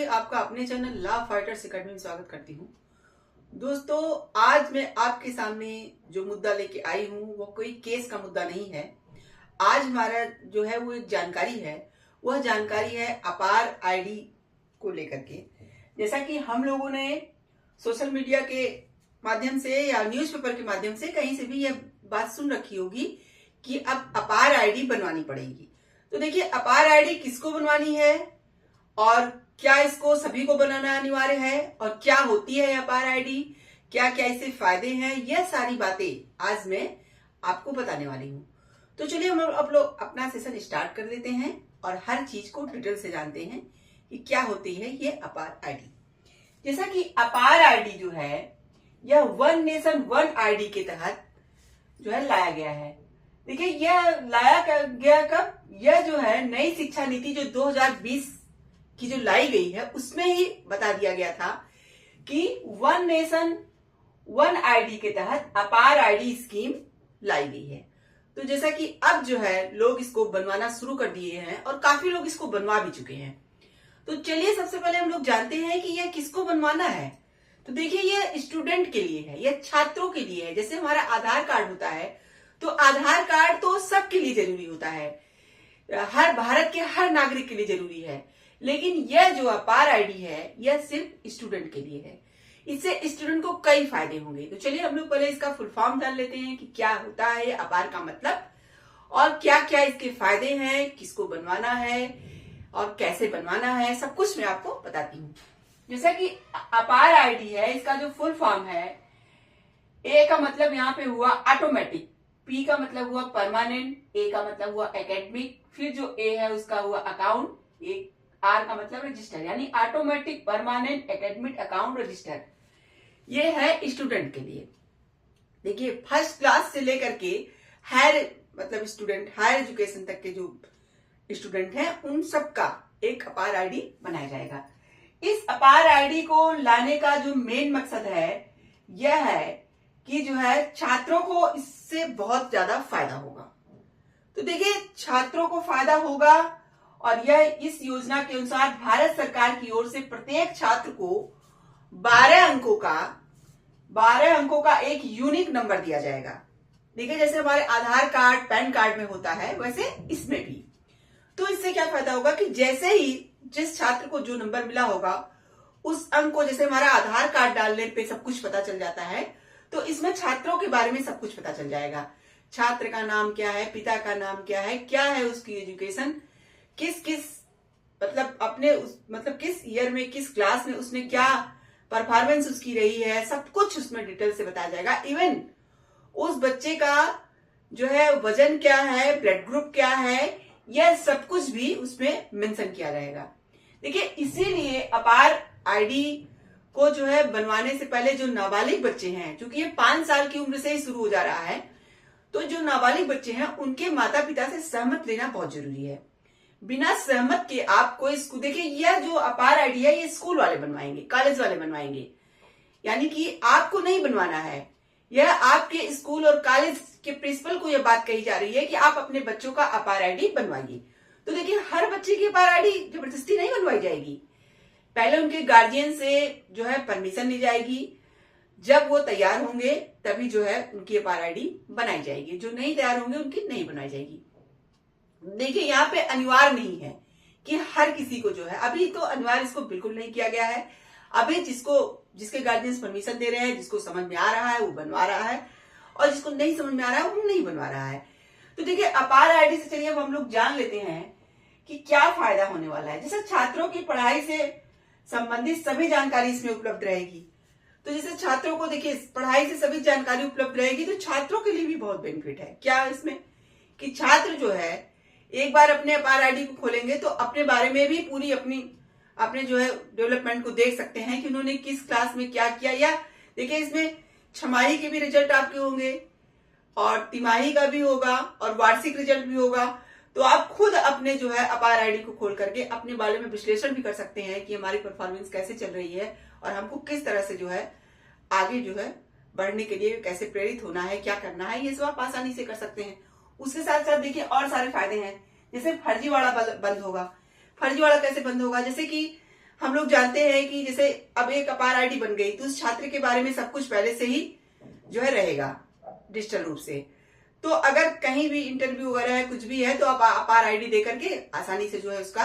राधे। आपका अपने channel law fighters academy में स्वागत करती हूँ। दोस्तों, आज मैं आपके सामने जो मुद्दा लेके आई हूँ वो कोई केस का मुद्दा नहीं है। आज हमारा जो है वो एक जानकारी है। वह जानकारी है अपार आईडी को लेकर के। जैसा कि हम लोगों ने सोशल मीडिया के माध्यम से या न्यूज़पेपर के माध्यम से कहीं से भी यह बात सुन रखी होगी कि अब अपार आईडी बनवानी पड़ेगी। तो देखिए, अपार आईडी किसको बनवानी है और क्या इसको सभी को बनाना अनिवार्य है और क्या होती है अपार आईडी, क्या क्या इससे फायदे हैं, यह सारी बातें आज मैं आपको बताने वाली हूँ। तो चलिए हम अब लोग अपना सेशन स्टार्ट कर लेते हैं और हर चीज को डिटेल से जानते हैं कि क्या होती है ये अपार आईडी। जैसा कि अपार आईडी जो है यह वन नेशन वन आईडी के तहत जो है लाया गया है। देखिए, यह लाया गया कब? यह जो है नई शिक्षा नीति जो 2020 की जो लाई गई है उसमें ही बता दिया गया था कि वन नेशन वन आईडी के तहत अपार आईडी स्कीम लाई गई है। तो जैसा कि अब जो है लोग इसको बनवाना शुरू कर दिए हैं और काफी लोग इसको बनवा भी चुके हैं। तो चलिए सबसे पहले हम लोग जानते हैं कि यह किसको बनवाना है। तो देखिए, यह स्टूडेंट के लिए है, यह छात्रों के लिए है। जैसे हमारा आधार कार्ड होता है तो आधार कार्ड तो सबके लिए जरूरी होता है, हर भारत के हर नागरिक के लिए जरूरी है। लेकिन यह जो अपार आईडी है यह सिर्फ स्टूडेंट के लिए है। इससे स्टूडेंट को कई फायदे होंगे। तो चलिए हम लोग पहले इसका फुल फॉर्म जान लेते हैं कि क्या होता है ये अपार का मतलब और क्या क्या इसके फायदे हैं, किसको बनवाना है और कैसे बनवाना है, सब कुछ मैं आपको बताती हूँ। जैसा कि अपार आईडी है, इसका जो फुल फॉर्म है, ए का मतलब यहाँ पे हुआ ऑटोमेटिक, पी का मतलब हुआ परमानेंट, ए का मतलब हुआ एकेडमिक, फिर जो ए है उसका हुआ अकाउंट, एक आर का मतलब रजिस्टर, यानी automatic permanent academic account register. ये है स्टूडेंट के लिए। देखिए, फर्स्ट क्लास से लेकर के हायर मतलब स्टूडेंट, हायर एजुकेशन तक के जो स्टूडेंट हैं उन सबका एक अपार आईडी बनाया जाएगा। इस अपार आईडी को लाने का जो मेन मकसद है यह है कि जो है छात्रों को इससे बहुत ज्यादा फायदा होगा। तो देखिए, छात्रों को फायदा होगा और यह इस योजना के अनुसार भारत सरकार की ओर से प्रत्येक छात्र को 12 अंकों का एक यूनिक नंबर दिया जाएगा। देखिए, जैसे हमारे आधार कार्ड पैन कार्ड में होता है वैसे इसमें भी। तो इससे क्या फायदा होगा कि जैसे ही जिस छात्र को जो नंबर मिला होगा उस अंक को, जैसे हमारा आधार कार्ड डालने पे सब कुछ पता चल जाता है, तो इसमें छात्रों के बारे में सब कुछ पता चल जाएगा। छात्र का नाम क्या है, पिता का नाम क्या है उसकी एजुकेशन, किस मतलब अपने मतलब किस ईयर में, किस क्लास में उसने क्या परफॉर्मेंस उसकी रही है, सब कुछ उसमें डिटेल से बताया जाएगा। इवन उस बच्चे का जो है वजन क्या है, ब्लड ग्रुप क्या है, यह सब कुछ भी उसमें मेंशन किया रहेगा। देखिए, इसीलिए अपार आईडी को जो है बनवाने से पहले जो नाबालिग बच्चे हैं, क्योंकि ये 5 साल की उम्र से ही शुरू हो जा रहा है, तो जो नाबालिग बच्चे हैं उनके माता पिता से सहमत लेना बहुत जरूरी है। बिना सहमत के आपको इसको, देखिए यह जो अपार आईडी है ये स्कूल वाले बनवाएंगे, कॉलेज वाले बनवाएंगे, यानी कि आपको नहीं बनवाना है। यह आपके स्कूल और कॉलेज के प्रिंसिपल को यह बात कही जा रही है कि आप अपने बच्चों का अपार आईडी बनवाइए। तो देखिए, हर बच्चे की अपार आईडी जबरदस्ती नहीं बनवाई जाएगी। पहले उनके गार्जियन से जो है परमिशन ली जाएगी। जब वो तैयार होंगे तभी जो है उनकी अपार आईडी बनाई जाएगी। जो नहीं तैयार होंगे उनकी नहीं बनाई जाएगी। देखिए, यहाँ पे अनिवार्य नहीं है कि हर किसी को जो है, अभी तो अनिवार्य इसको बिल्कुल नहीं किया गया है। अभी जिसके गार्जियंस परमिशन दे रहे हैं, जिसको समझ में आ रहा है वो बनवा रहा है और जिसको नहीं समझ में आ रहा है वो नहीं बनवा रहा है। तो देखिए, अपार आईडी से चलिए अब हम लोग जान लेते हैं कि क्या फायदा होने वाला है। जैसे छात्रों की पढ़ाई से संबंधित सभी जानकारी इसमें उपलब्ध रहेगी। तो जैसे छात्रों को देखिए पढ़ाई से सभी जानकारी उपलब्ध रहेगी, तो छात्रों के लिए भी बहुत बेनिफिट है। क्या इसमें कि छात्र जो है एक बार अपने अपार आईडी को खोलेंगे तो अपने बारे में भी पूरी अपने जो है डेवलपमेंट को देख सकते हैं कि उन्होंने किस क्लास में क्या किया। या देखिए, इसमें छमाही के भी रिजल्ट आपके होंगे और तिमाही का भी होगा और वार्षिक रिजल्ट भी होगा। तो आप खुद अपने जो है अपार आईडी को खोल करके अपने बारे में विश्लेषण भी कर सकते हैं कि हमारी परफॉर्मेंस कैसे चल रही है और हमको किस तरह से जो है आगे जो है बढ़ने के लिए कैसे प्रेरित होना है, क्या करना है, ये सब आप आसानी से कर सकते हैं। उसके साथ साथ देखिए और सारे फायदे हैं। जैसे फर्जीवाड़ा बंद होगा। फर्जीवाड़ा कैसे बंद होगा? जैसे कि हम लोग जानते हैं कि जैसे अब एक अपार आईडी बन गई तो उस छात्र के बारे में सब कुछ पहले से ही जो है रहेगा डिजिटल रूप से। तो अगर कहीं भी इंटरव्यू वगैरह है, कुछ भी है, तो आप अपार आईडी दे करके आसानी से जो है उसका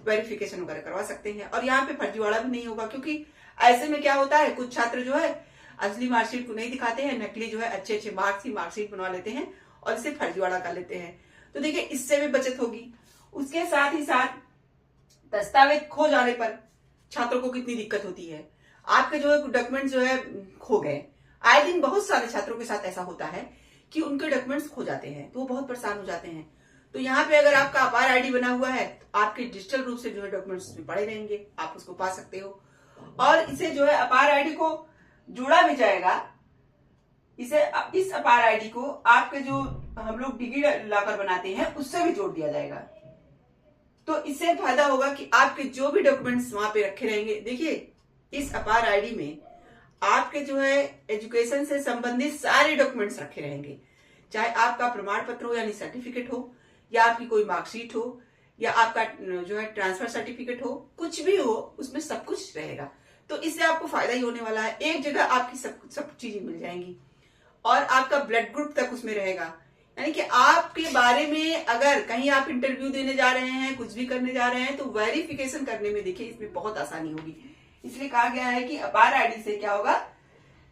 वेरिफिकेशन वगैरह करवा सकते हैं। और यहाँ पे फर्जीवाड़ा भी नहीं होगा, क्योंकि ऐसे में क्या होता है, कुछ छात्र जो है असली मार्कशीट को नहीं दिखाते हैं, नकली जो है अच्छे अच्छे मार्क्स ही मार्कशीट बनवा लेते हैं और इसे फर्जीवाड़ा कर लेते हैं। तो देखिए इससे भी बचत होगी। उसके साथ ही साथ दस्तावेज खो जाने पर छात्रों को कितनी दिक्कत होती है। आपके जो है डॉक्यूमेंट जो है खो गए, आए दिन बहुत सारे छात्रों के साथ ऐसा होता है कि उनके डॉक्यूमेंट्स खो जाते हैं, तो वो बहुत परेशान हो जाते हैं। तो यहाँ पे अगर आपका अपार आईडी बना हुआ है तो आपके डिजिटल रूप से जो है डॉक्यूमेंट्स उसमें पड़े रहेंगे, आप उसको पा सकते हो। और इसे जो है अपार आईडी को जोड़ा भी जाएगा। इस अपार आईडी को आपके जो हम लोग डिगी लॉकर बनाते हैं उससे भी जोड़ दिया जाएगा। तो इससे फायदा होगा कि आपके जो भी डॉक्यूमेंट्स वहां पे रखे रहेंगे। देखिए इस अपार आईडी में आपके जो है एजुकेशन से संबंधित सारे डॉक्यूमेंट्स रखे रहेंगे, चाहे आपका प्रमाण पत्र हो यानी सर्टिफिकेट हो, या आपकी कोई मार्कशीट हो, या आपका जो है ट्रांसफर सर्टिफिकेट हो, कुछ भी हो उसमें सब कुछ रहेगा। तो इससे आपको फायदा ही होने वाला है। एक जगह आपकी सब चीजें मिल जाएंगी और आपका ब्लड ग्रुप तक उसमें रहेगा। यानी कि आपके बारे में अगर कहीं आप इंटरव्यू देने जा रहे हैं, कुछ भी करने जा रहे हैं, तो वेरिफिकेशन करने में देखिए इसमें बहुत आसानी होगी। इसलिए कहा गया है कि अपार आईडी से क्या होगा,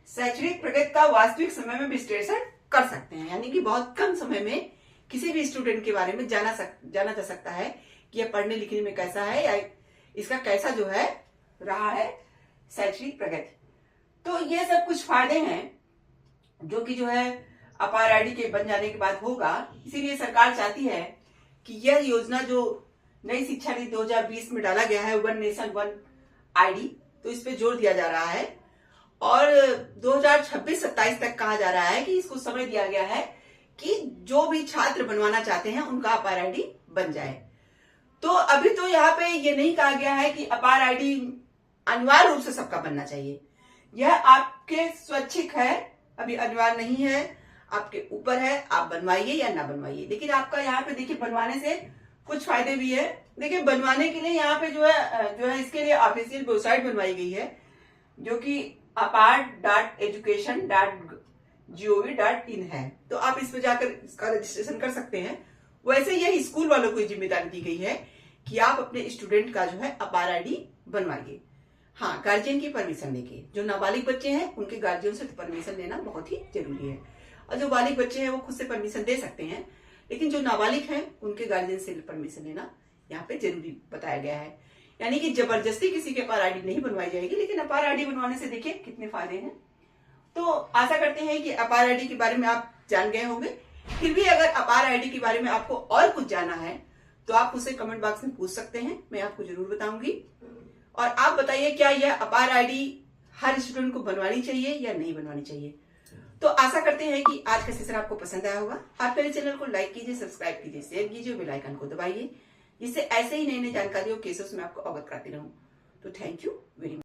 शैक्षणिक प्रगति का वास्तविक समय में विश्लेषण कर सकते हैं। यानी कि बहुत कम समय में किसी भी स्टूडेंट के बारे में जाना जा सकता है कि यह पढ़ने लिखने में कैसा है या इसका कैसा जो है रहा है शैक्षणिक प्रगति। तो ये सब कुछ फायदे हैं जो कि जो है अपार आईडी के बन जाने के बाद होगा। इसीलिए सरकार चाहती है कि यह योजना जो नई शिक्षा नीति 2020 में डाला गया है, वन नेशन वन आईडी, तो इस पे जोर दिया जा रहा है। और 2026-27 तक कहा जा रहा है कि इसको समय दिया गया है कि जो भी छात्र बनवाना चाहते हैं उनका अपार आईडी बन जाए। तो अभी तो यहाँ पे ये नहीं कहा गया है कि अपार आईडी अनिवार्य रूप से सबका बनना चाहिए। यह आपके स्वैच्छिक है, अभी अनिवार्य नहीं है, आपके ऊपर है, आप बनवाइए या ना बनवाइए। लेकिन आपका यहाँ पे देखिए बनवाने से कुछ फायदे भी है। देखिए बनवाने के लिए यहाँ पे जो है इसके लिए ऑफिशियल वेबसाइट बनवाई गई है जो कि apart.education.gov.in है। तो आप इस पे जाकर इसका रजिस्ट्रेशन कर सकते हैं। वैसे यह स्कूल वालों को जिम्मेदारी दी गई है कि आप अपने स्टूडेंट का जो है अपार आईडी बनवाइए। हाँ, गार्जियन की परमिशन लेके। जो नाबालिग बच्चे हैं उनके गार्जियन से परमिशन लेना बहुत ही जरूरी है। और जो बालिग बच्चे हैं वो खुद से परमिशन दे सकते हैं, लेकिन जो नाबालिग हैं उनके गार्जियन से परमिशन लेना यहाँ पे जरूरी बताया गया है। यानी कि जबरदस्ती किसी के अपार आईडी नहीं बनवाई जाएगी, लेकिन अपार आईडी बनवाने से देखिए कितने फायदे हैं। तो आशा करते हैं कि अपार आईडी के बारे में आप जान गए होंगे। फिर भी अगर अपार आईडी के बारे में आपको और कुछ जानना है तो आप मुझसे कमेंट बॉक्स में पूछ सकते हैं, मैं आपको जरूर बताऊंगी। और आप बताइए क्या यह अपार आईडी हर स्टूडेंट को बनवानी चाहिए या नहीं बनवानी चाहिए। तो आशा करते हैं कि आज का सेशन आपको पसंद आया होगा। आप मेरे चैनल को लाइक कीजिए, सब्सक्राइब कीजिए, शेयर कीजिए, बेल आइकन को दबाइए, जिससे ऐसे ही नई नई जानकारियों केसेस में आपको अवगत कराती रहूं। तो थैंक यू वेरी मच।